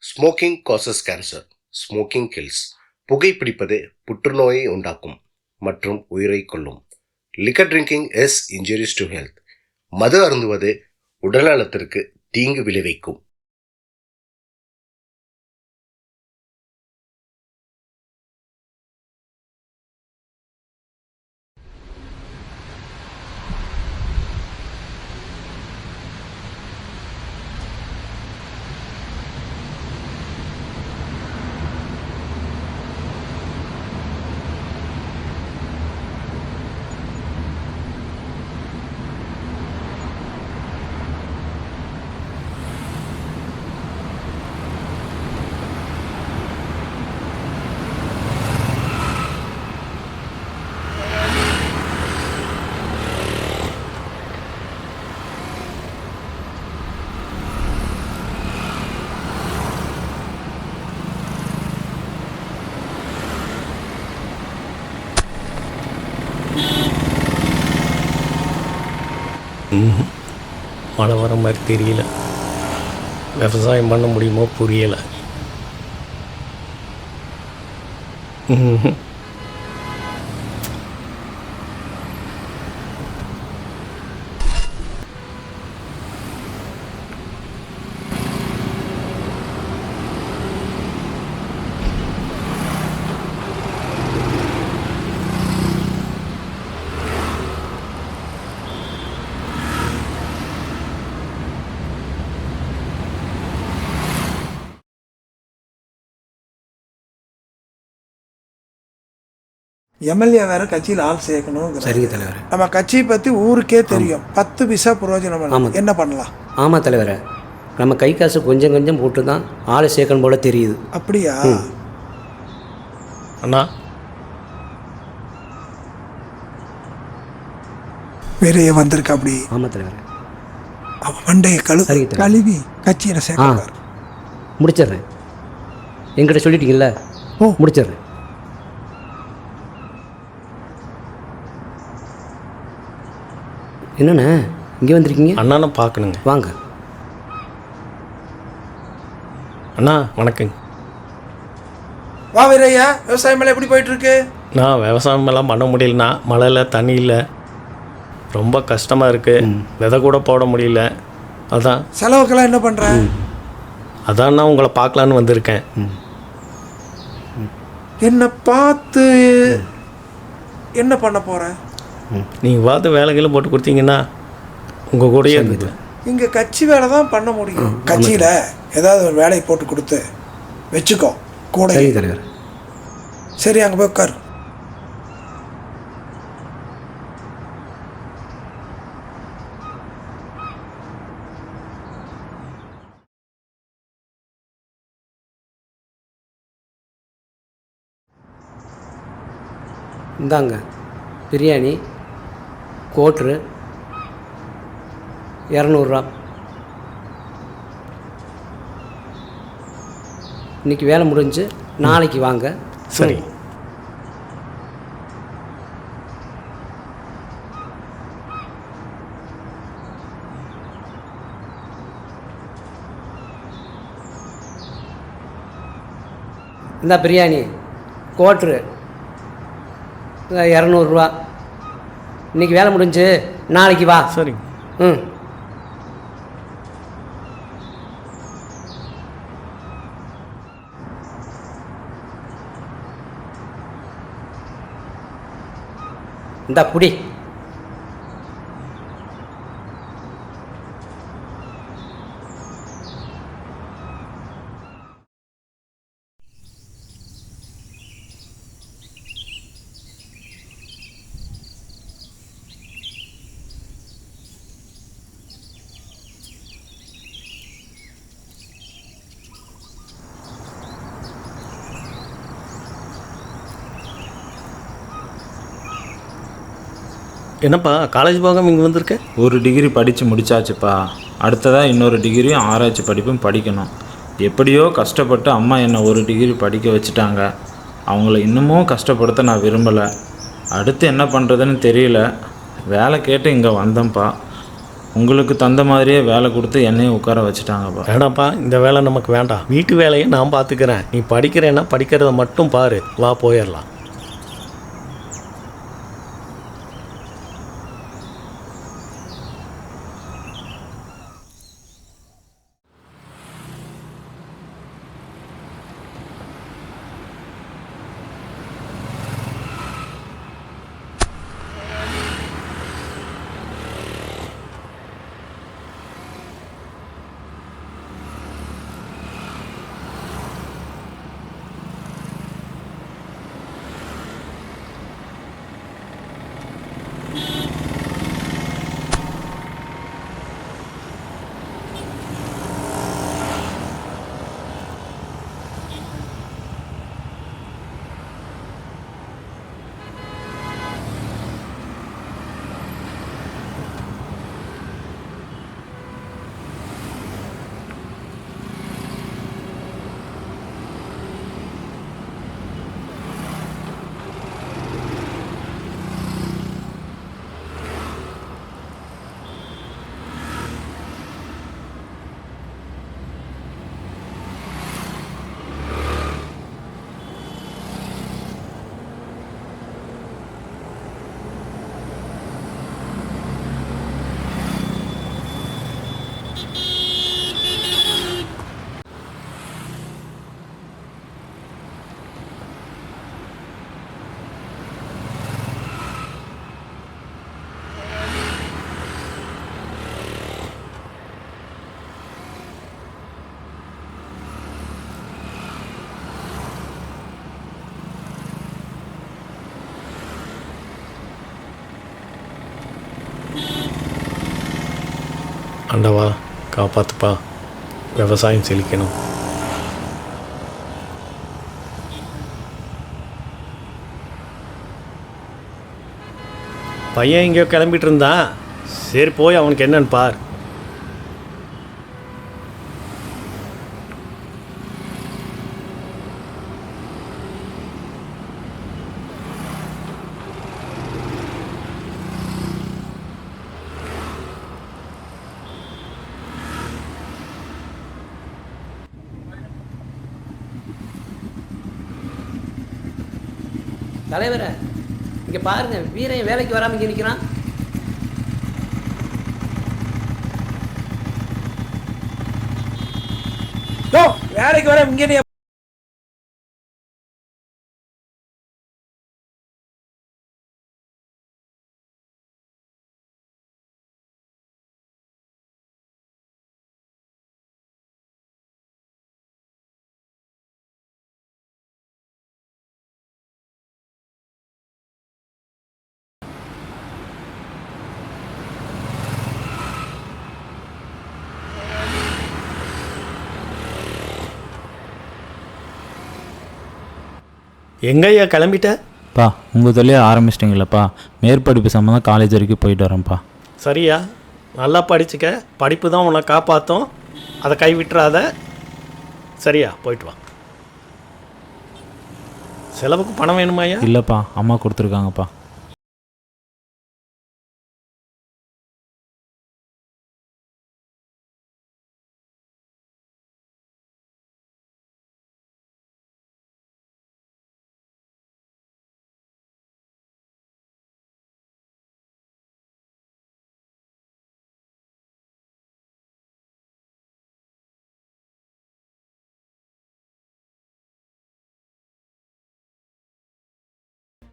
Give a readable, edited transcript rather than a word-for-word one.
Smoking causes cancer. Smoking kills. புகைப்பிடிப்பது புற்றுநோயை உண்டாக்கும் மற்றும் உயிரை கொல்லும். Liquor drinking is injurious to health. மது அருந்துவது உடல்நலத்திற்கு தீங்கு விளைவிக்கும். மழை வர மாதிரி தெரியல. விவசாயம் பண்ண முடியுமோ புரியலை. எம்எல்ஏ வேற கட்சியில் ஆள் சேர்க்கணும். சரிங்க தலைவர். நம்ம கட்சியை பற்றி ஊருக்கே தெரியும். 10 பைசா பிரயோஜனம். என்ன பண்ணலாம்? ஆமாம் தலைவர், நம்ம கை காசு கொஞ்சம் கொஞ்சம் போட்டு தான் ஆளை சேர்க்கணும் போல தெரியுது. அப்படியா? அண்ணா, வேறைய வந்திருக்க. அப்படி? ஆமாம் தலைவர். அவன் மண்டையை கழுவி கட்சியில் சேர்க்கிறார். முடிச்சிடுறேன். என்கிட்ட சொல்லிட்டீங்கல்ல, முடிச்சிடுறேன். என்னண்ணே இங்கே வந்திருக்கீங்க? அண்ணாண்ணா பார்க்கணுங்க. வாங்க. அண்ணா வணக்கங்க. வா வீரையா, விவசாயம் மேலே எப்படி போயிட்டுருக்கு? நான் விவசாயமெல்லாம் பண்ண முடியலண்ணா. மழையில் தண்ணி இல்லை, ரொம்ப கஷ்டமாக இருக்குது. விதை கூட போட முடியல. அதான் செலவுக்கெல்லாம் என்ன பண்ணுற? அதான்ண்ணா உங்களை பார்க்கலான்னு வந்திருக்கேன். என்னை பார்த்து என்ன பண்ண போகிற? நீங்கள் பார்த்து வேலைகளை போட்டு கொடுத்தீங்கன்னா உங்கள் கூடயே இருக்குது. இங்கே கட்சி வேலை தான் பண்ண முடியும். கட்சியில் ஏதாவது ஒரு வேலையை போட்டு கொடுத்து வச்சுக்கோ கூட. சரி தலைவர். சரி, அங்கே போய் உட்காரு. இந்தாங்க பிரியாணி, கோட்ரு 200 ரூபா. இன்றைக்கி வேலை முடிஞ்சு நாளைக்கு வாங்க. சரி. இந்த பிரியாணி, கோட்ரு 200 ரூபா. இன்றைக்கி வேலை முடிஞ்சு நாளைக்கு வா. சரி. இந்த புடி. என்னப்பா காலேஜ் போகாமல் இங்கே வந்திருக்க? ஒரு டிகிரி படித்து முடித்தாச்சுப்பா. அடுத்ததாக இன்னொரு டிகிரியும் ஆராய்ச்சி படிப்பும் படிக்கணும். எப்படியோ கஷ்டப்பட்டு அம்மா என்னை ஒரு டிகிரி படிக்க வச்சுட்டாங்க. அவங்கள இன்னமும் கஷ்டப்படுத்த நான் விரும்பலை. அடுத்து என்ன பண்ணுறதுன்னு தெரியல. வேலை கேட்டு இங்கே வந்தேன்ப்பா. உங்களுக்கு தந்த மாதிரியே வேலை கொடுத்து என்னையும் உட்கார வச்சுட்டாங்கப்பா. வேணாம்ப்பா, இந்த வேலை நமக்கு வேண்டாம். வீட்டு வேலையை நான் பார்த்துக்கிறேன். நீ படிக்கிறேன்னா படிக்கிறத மட்டும் பாரு. வா போயிடலாம். ஆண்டவா காப்பாத்துப்பா, விவசாயம் செழிக்கணும். பையன் எங்கேயோ கிளம்பிட்டு இருந்தான். சரி போய் அவனுக்கு என்னன்னு பார். தலைவரை இங்கே பாருங்க, வீரன் வேலைக்கு வராமல் இங்கே நிற்கிறான். வேலைக்கு வர இங்கே நீ எங்கய்யா கிளம்பிட்ட? பா உங்கள் தொழிலே ஆரம்பிச்சிட்டிங்களப்பா. மேற்படிப்பு சம்மந்தம் காலேஜ் வரைக்கும் போயிட்டு வரேன்ப்பா. சரியா, நல்லா படிச்சுக்க. படிப்பு தான் உன்னை காப்பாற்றும். அதை கைவிட்டுறாத. சரியா, போயிட்டு வா. செலவுக்கு பணம் வேணுமாய்யா? இல்லைப்பா, அம்மா கொடுத்துருக்காங்கப்பா.